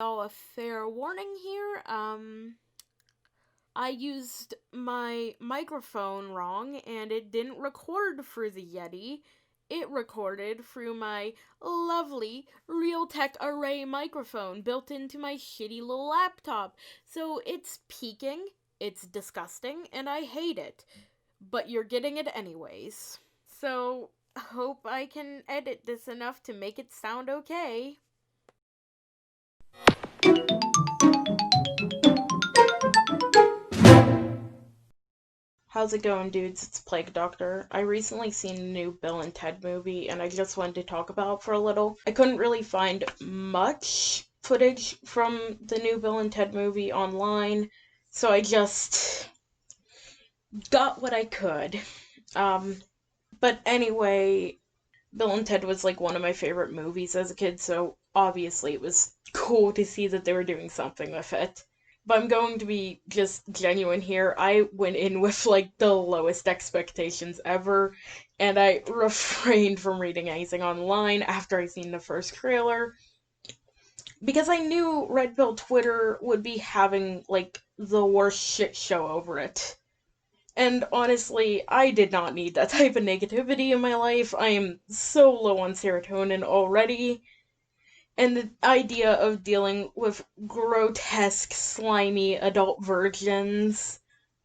Oh, a fair warning here. I used my microphone wrong and it didn't record through the Yeti. It recorded through my lovely Realtek Array microphone built into my shitty little laptop. So it's peaking, it's disgusting, and I hate it. But you're getting it anyways. So hope I can edit this enough to make it sound okay. How's it going, dudes? It's Plague Doctor. I recently seen a new Bill and Ted movie, and I just wanted to talk about it for a little. I couldn't really find much footage from the new Bill and Ted movie online, so I just got what I could. But anyway, Bill and Ted was like one of my favorite movies as a kid, so obviously it was cool to see that they were doing something with it. But I'm going to be just genuine here. I went in with like the lowest expectations ever, and I refrained from reading anything online after I seen the first trailer because I knew Red Pill Twitter would be having like the worst shit show over it. And honestly, I did not need that type of negativity in my life. I am so low on serotonin already. And the idea of dealing with grotesque, slimy adult virgins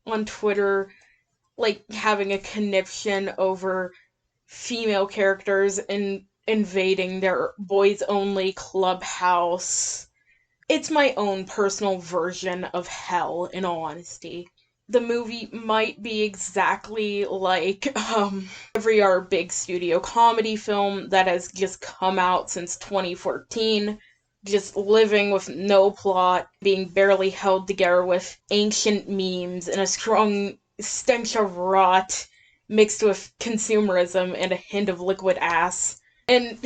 on Twitter, like having a conniption over female characters and invading their boys only clubhouse. It's my own personal version of hell, in all honesty. The movie might be exactly like every other big studio comedy film that has just come out since 2014, just living with no plot, being barely held together with ancient memes and a strong stench of rot mixed with consumerism and a hint of liquid ass. And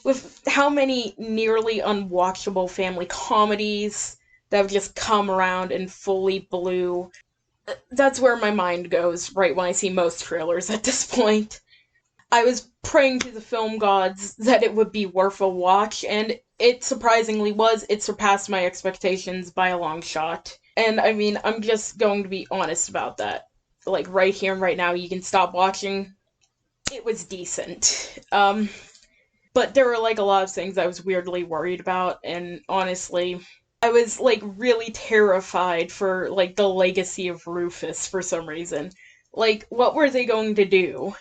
with how many nearly unwatchable family comedies that have just come around and fully blew, that's where my mind goes right when I see most trailers at this point. I was praying to the film gods that it would be worth a watch, and it surprisingly was. It surpassed my expectations by a long shot. And I mean, I'm just going to be honest about that. Like, right here and right now, you can stop watching. It was decent. But there were, like, a lot of things I was weirdly worried about, and honestly, I was, like, really terrified for, like, the legacy of Rufus for some reason. Like, what were they going to do?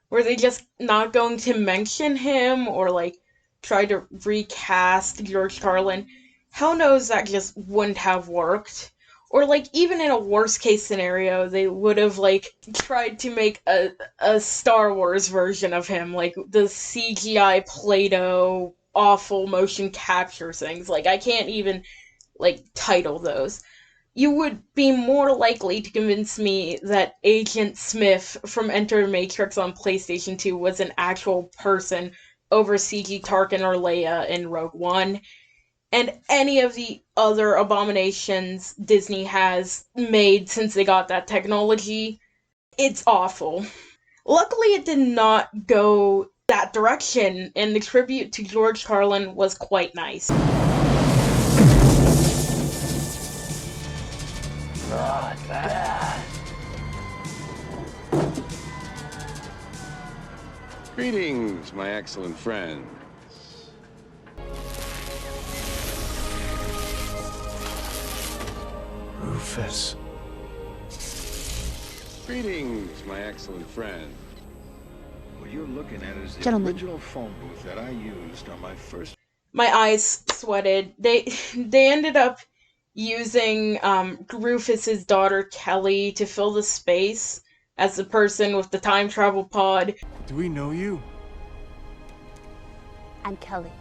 Were they just not going to mention him, or, like, try to recast George Carlin? Hell knows that just wouldn't have worked. Or, like, even in a worst case scenario, they would have, like, tried to make a Star Wars version of him, like the CGI Play-Doh awful motion capture things. Like, I can't even, like, title those. You would be more likely to convince me that Agent Smith from Enter the Matrix on PlayStation 2 was an actual person over CG Tarkin or Leia in Rogue One, and any of the other abominations Disney has made since they got that technology. It's awful. Luckily, it did not go that direction, and the tribute to George Carlin was quite nice. Not bad. Greetings, my excellent friends. Rufus. Greetings, my excellent friend. What you're looking at is the Gentlemen. original phone booth that I used on my first. My eyes sweated. They ended up using Rufus's daughter Kelly to fill the space as the person with the time travel pod. Do we know you? I'm Kelly.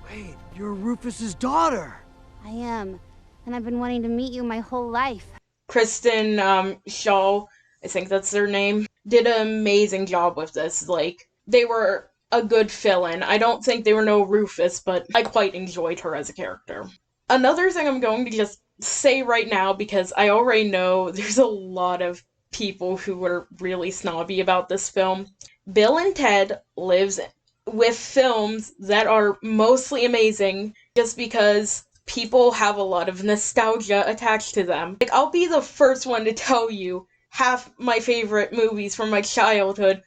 Wait, you're Rufus's daughter. I am. And I've been wanting to meet you my whole life. Kristen Shaw, I think that's their name, did an amazing job with this. Like, they were a good fill-in. I don't think they were no Rufus, but I quite enjoyed her as a character. Another thing I'm going to just say right now, because I already know there's a lot of people who were really snobby about this film. Bill and Ted lives with films that are mostly amazing just because people have a lot of nostalgia attached to them. Like, I'll be the first one to tell you half my favorite movies from my childhood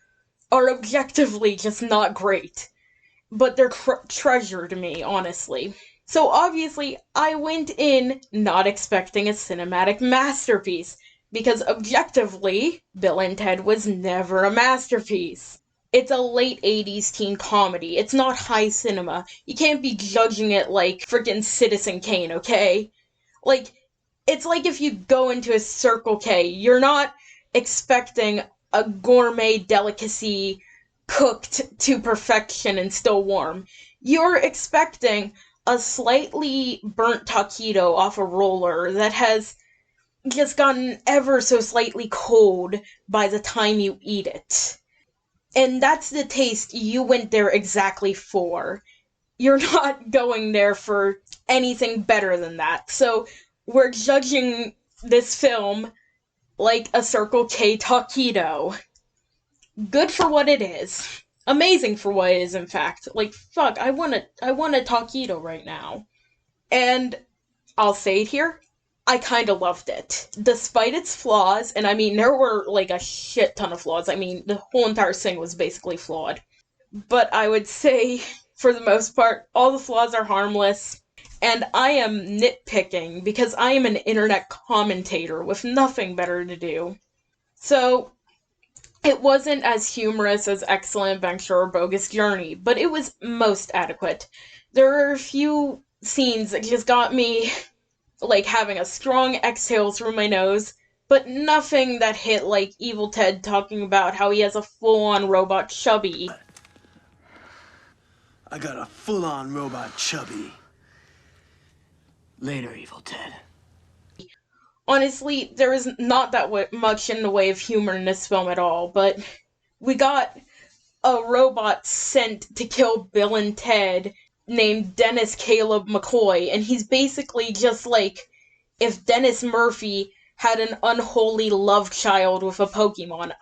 are objectively just not great. But they're treasure to me, honestly. So obviously, I went in not expecting a cinematic masterpiece, because objectively, Bill and Ted was never a masterpiece. It's a late 80s teen comedy. It's not high cinema. You can't be judging it like freaking Citizen Kane, okay? Like, it's like if you go into a Circle K, you're not expecting a gourmet delicacy cooked to perfection and still warm. You're expecting a slightly burnt taquito off a roller that has just gotten ever so slightly cold by the time you eat it. And that's the taste you went there exactly for. You're not going there for anything better than that. So we're judging this film like a Circle K taquito. Good for what it is. Amazing for what it is, in fact. Like, fuck, I want a taquito right now. And I'll say it here, I kinda loved it. Despite its flaws, and I mean, there were, like, a shit ton of flaws. I mean, the whole entire thing was basically flawed. But I would say, for the most part, all the flaws are harmless. And I am nitpicking because I am an internet commentator with nothing better to do. So, it wasn't as humorous as Excellent Adventure or Bogus Journey, but it was most adequate. There are a few scenes that just got me, like, having a strong exhale through my nose, but nothing that hit like Evil Ted talking about how he has a full-on robot chubby. I got a full-on robot chubby. Later, Evil Ted. Honestly, there is not that much in the way of humor in this film at all, but we got a robot sent to kill Bill and Ted named Dennis Caleb McCoy, and he's basically just like if Dennis Murphy had an unholy love child with a Pokemon.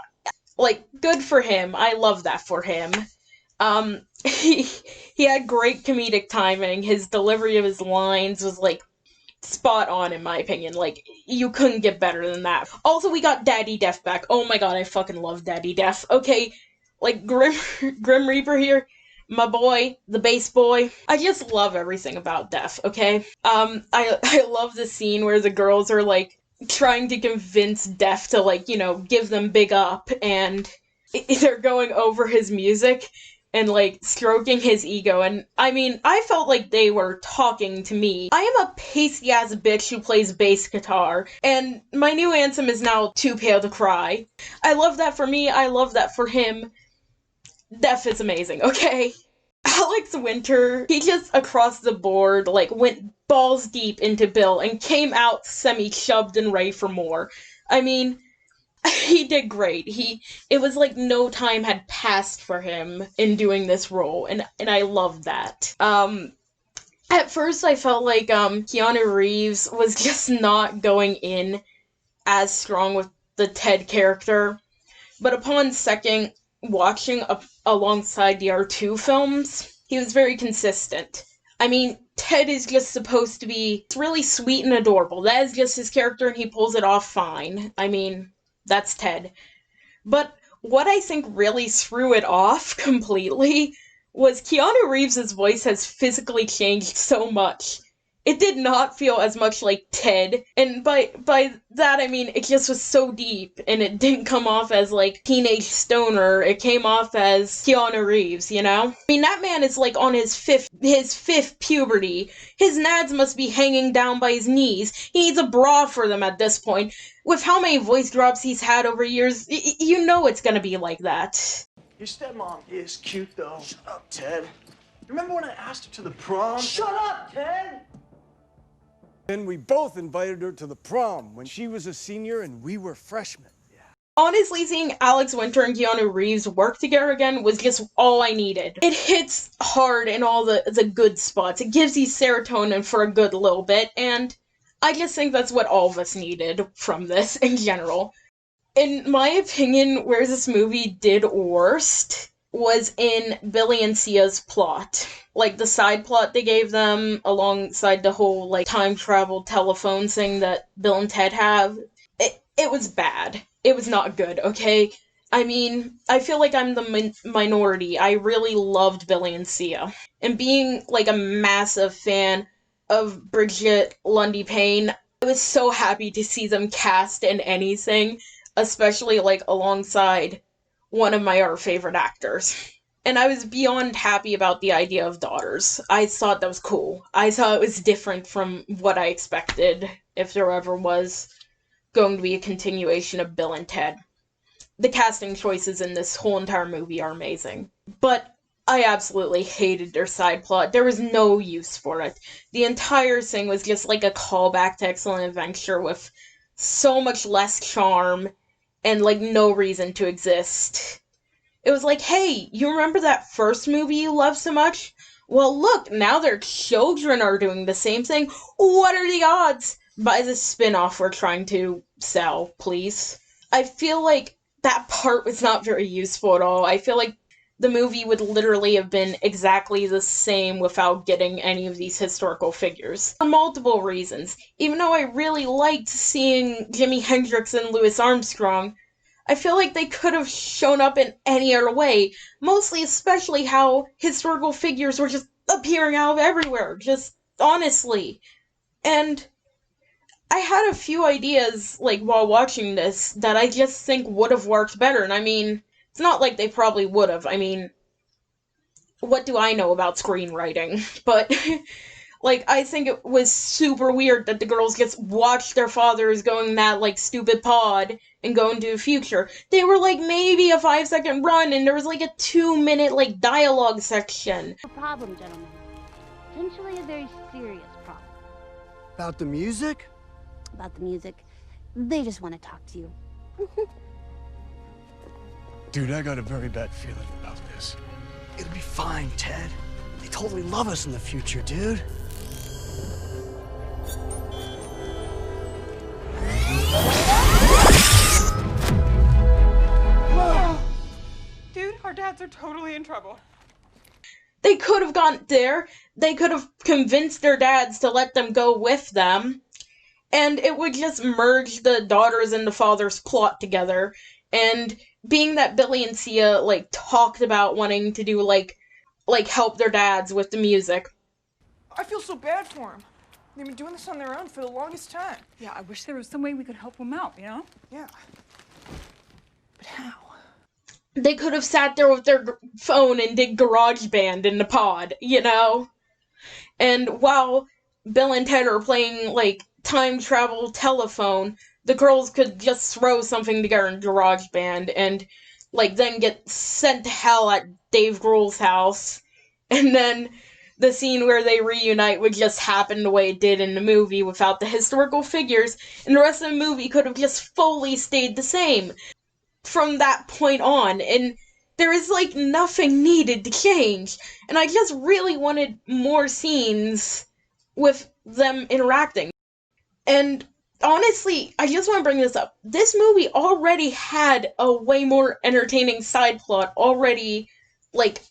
Like, good for him. I love that for him. He had great comedic timing. His delivery of his lines was, like, spot on, in my opinion. Like, you couldn't get better than that. Also, we got Daddy Def back. Oh my god, I fucking love Daddy Def. Okay, like, Grim Reaper here, my boy, the bass boy. I just love everything about Def, okay? I love the scene where the girls are, like, trying to convince Def to, like, you know, give them big up, and they're going over his music and, like, stroking his ego, and, I mean, I felt like they were talking to me. I am a pasty-ass bitch who plays bass guitar, and my new anthem is now Too Pale to Cry. I love that for me, I love that for him. Def is amazing, okay? Alex Winter, he just across the board, like, went balls deep into Bill and came out semi-shoved and ready for more. I mean, he did great. It was like no time had passed for him in doing this role, and I love that. At first I felt like, Keanu Reeves was just not going in as strong with the Ted character, but upon second watching alongside the R2 films, he was very consistent. I mean, Ted is just supposed to be really sweet and adorable. That is just his character, and he pulls it off fine. I mean, that's Ted. But what I think really threw it off completely was Keanu Reeves' voice has physically changed so much. It did not feel as much like Ted, and by that I mean it just was so deep, and it didn't come off as, like, teenage stoner, it came off as Keanu Reeves, you know? I mean, that man is, like, on his fifth puberty. His nads must be hanging down by his knees. He needs a bra for them at this point. With how many voice drops he's had over years, you know it's gonna be like that. Your stepmom is cute, though. Shut up, Ted. Remember when I asked her to the prom? Shut up, Ted! And we both invited her to the prom when she was a senior and we were freshmen. Yeah. Honestly, seeing Alex Winter and Keanu Reeves work together again was just all I needed. It hits hard in all the good spots. It gives you serotonin for a good little bit, and I just think that's what all of us needed from this in general. In my opinion, where this movie did worst was in Billy and Sia's plot. Like, the side plot they gave them alongside the whole, like, time travel telephone thing that Bill and Ted have. It was bad. It was not good, okay? I mean, I feel like I'm the minority. I really loved Billy and Sia. And being, like, a massive fan of Bridgette Lundy Paine, I was so happy to see them cast in anything, especially, like, alongside one of my other favorite actors. And I was beyond happy about the idea of daughters. I thought that was cool. I thought it was different from what I expected, if there ever was going to be a continuation of Bill and Ted. The casting choices in this whole entire movie are amazing. But I absolutely hated their side plot. There was no use for it. The entire thing was just like a callback to Excellent Adventure with so much less charm and, like, no reason to exist. It was like, hey, you remember that first movie you loved so much? Well, look, now their children are doing the same thing. What are the odds? Buy the spin-off we're trying to sell, please. I feel like that part was not very useful at all. I feel like the movie would literally have been exactly the same without getting any of these historical figures. For multiple reasons. Even though I really liked seeing Jimi Hendrix and Louis Armstrong, I feel like they could have shown up in any other way. Mostly, especially how historical figures were just appearing out of everywhere. Just, honestly. And I had a few ideas, like, while watching this, that I just think would have worked better. And I mean, it's not like they probably would have. I mean, what do I know about screenwriting? But, like, I think it was super weird that the girls just watched their fathers going in that, like, stupid pod and go into the future. They were, like, maybe a 5-second run, and there was, like, a 2-minute, like, dialogue section. A problem, gentlemen. Potentially a very serious problem. About the music? About the music. They just want to talk to you. Dude, I got a very bad feeling about this. It'll be fine, Ted. They totally love us in the future, dude. Whoa. Dude, our dads are totally in trouble. They could have gone there. They could have convinced their dads to let them go with them. And it would just merge the daughters and the father's plot together. And being that Billy and Sia, like, talked about wanting to do, like help their dads with the music. I feel so bad for them. They've been doing this on their own for the longest time. Yeah, I wish there was some way we could help them out, you know? Yeah. But how? They could have sat there with their phone and did GarageBand in the pod, you know? And while Bill and Ted are playing, like, time travel telephone, the girls could just throw something together in GarageBand and, like, then get sent to hell at Dave Grohl's house. And then the scene where they reunite would just happen the way it did in the movie without the historical figures, and the rest of the movie could have just fully stayed the same from that point on. And there is, like, nothing needed to change. And I just really wanted more scenes with them interacting. And honestly, I just want to bring this up. This movie already had a way more entertaining side plot already, like,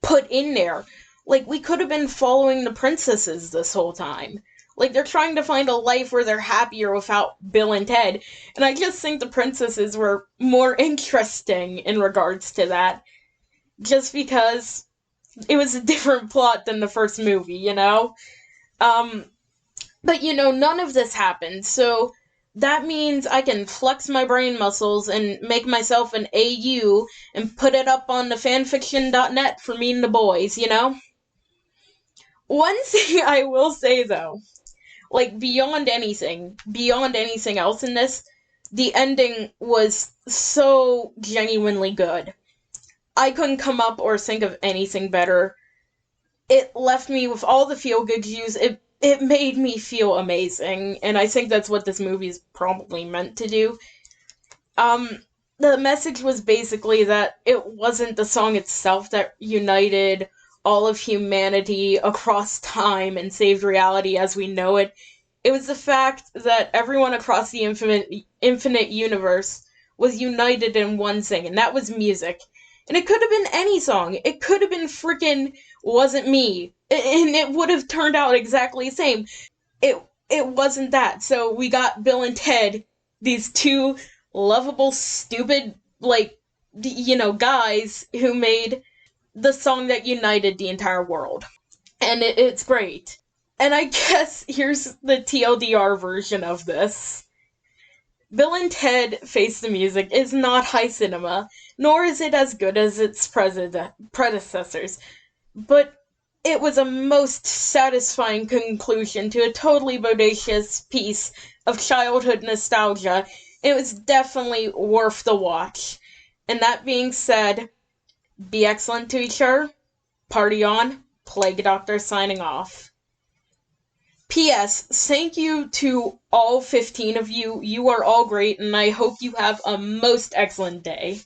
put in there. Like, we could have been following the princesses this whole time. Like, they're trying to find a life where they're happier without Bill and Ted. And I just think the princesses were more interesting in regards to that. Just because it was a different plot than the first movie, you know? But, you know, none of this happened, so that means I can flex my brain muscles and make myself an AU and put it up on the fanfiction.net for me and the boys, you know? One thing I will say, though, like, beyond anything else in this, the ending was so genuinely good. I couldn't come up or think of anything better. It left me with all the feel-good cues. It made me feel amazing, and I think that's what this movie is probably meant to do. The message was basically that it wasn't the song itself that united all of humanity across time and saved reality as we know it. It was the fact that everyone across the infinite universe was united in one thing, and that was music. And it could have been any song. It could have been freaking Wasn't Me. And it would have turned out exactly the same. It wasn't that. So we got Bill and Ted, these two lovable, stupid, like, guys who made the song that united the entire world. And it's great. And I guess here's the TLDR version of this. Bill and Ted Face the Music is not high cinema, nor is it as good as its predecessors, but it was a most satisfying conclusion to a totally bodacious piece of childhood nostalgia. It was definitely worth the watch. And that being said, be excellent to each other, party on, Plague Doctor signing off. P.S. Thank you to all 15 of you. You are all great, and I hope you have a most excellent day.